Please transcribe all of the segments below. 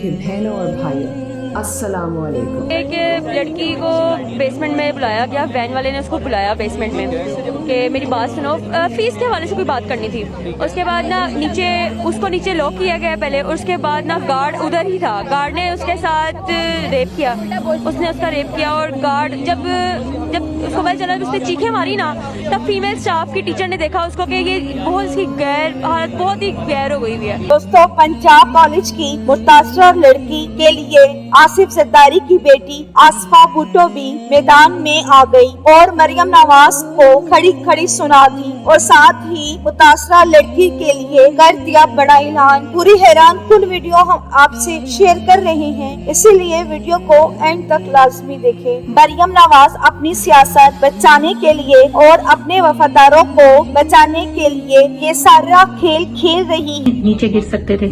के बहनों और भाइयों, अस्सलाम वालेकुम। एक लड़की को बेसमेंट में बुलाया गया, वैन वाले ने उसको बुलाया बेसमेंट में कि मेरी बात सुनो, फीस के हवाले से कोई बात करनी थी। उसके बाद ना उसको नीचे लॉक किया गया पहले, उसके बाद ना गार्ड उधर ही था, गार्ड ने उसके साथ रेप किया, उसने उसका रेप किया। और गार्ड जब उसको पता चला, उसने चीखें मारी ना, तब फीमेल स्टाफ की टीचर ने देखा उसको कि ये बहुत इसकी हालत बहुत ही गैर हो गई हुई है। दोस्तों, पंजाब कॉलेज की मुतासरा लड़की के लिए आसिफ जरदारी की बेटी आसफा भुट्टो भी मैदान में आ गई और मरियम नवाज को खड़ी खड़ी सुना दी और साथ ही मुतासरा लड़की के लिए कर दिया बड़ा ऐलान। पूरी हैरान कुल वीडियो हम आपसे शेयर कर रहे हैं, इसीलिए वीडियो को एंड तक लाजमी देखें। मरियम नवाज अपनी सियासत बचाने के लिए और अपने वफादारों को बचाने के लिए ये सारा खेल खेल रही है। नीचे गिर सकते थे,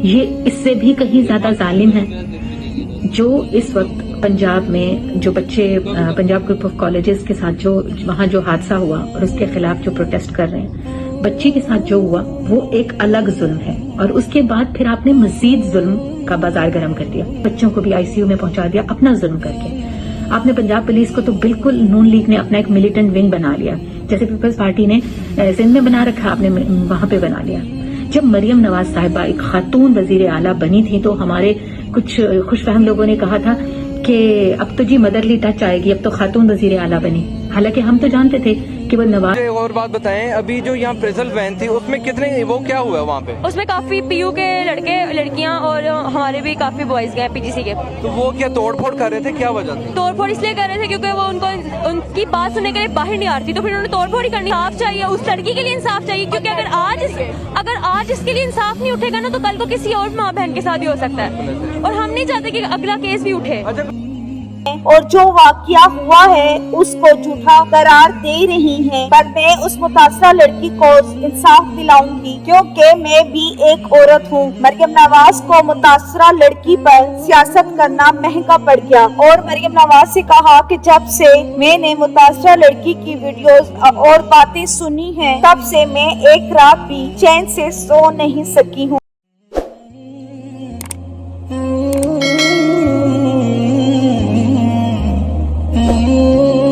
ये इससे भी कहीं ज्यादा जालिम है जो इस वक्त पंजाब में जो बच्चे पंजाब ग्रुप ऑफ कॉलेजेस के साथ जो वहाँ जो हादसा हुआ और उसके खिलाफ जो प्रोटेस्ट कर रहे हैं, बच्ची के साथ जो हुआ वो एक अलग जुल्म है। और उसके बाद फिर आपने मजीद जुल्म का बाजार गर्म कर दिया, बच्चों को भी आईसीयू में पहुंचा दिया अपना जुल्म करके। आपने पंजाब पुलिस को तो बिल्कुल नून लीग ने अपना एक मिलिटेंट विंग बना लिया, जैसे पीपल्स पार्टी ने सिंध में बना रखा, आपने वहां पे बना लिया। जब मरियम नवाज साहिबा एक खातून वजीर आला बनी थी तो हमारे कुछ खुशफहम लोगों ने कहा था कि अब तो जी मदरली टच आएगी, अब तो खातून वजीर आला बनी। हालांकि हम तो जानते थे कि वो नवाज। एक और बात बताएं, अभी जो यहाँ प्रेजल वैन थी उसमें कितने वो क्या हुआ वहाँ पे? उसमें काफी पीयू के लड़के लड़कियां और हमारे भी काफी बॉयज गए पीजीसी के। तो वो क्या तोड़ फोड़ कर रहे थे, क्या वजह थी? तोड़ फोड़ इसलिए कर रहे थे क्योंकि वो उनकी बात सुनने के लिए बाहर नहीं आ रही थी, तो फिर उन्होंने तोड़ फोड़ ही करनी। इंसाफ चाहिए, उस लड़की के लिए इंसाफ चाहिए, क्योंकि अगर आज इसके लिए इंसाफ नहीं उठेगा ना तो कल को किसी और माँ बहन के साथ भी हो सकता है, और हम नहीं चाहते कि अगला केस भी उठे। और जो वाकया हुआ है उसको झूठा करार दे रही हैं, पर मैं उस मुतासरा लड़की को इंसाफ दिलाऊंगी क्योंकि मैं भी एक औरत हूँ। मरियम नवाज को मुतासरा लड़की पर सियासत करना महंगा पड़ गया और मरियम नवाज से कहा कि जब से मैंने मुतासरा लड़की की वीडियोस और बातें सुनी हैं, तब से मैं एक रात भी चैन से सो नहीं सकी हूँ।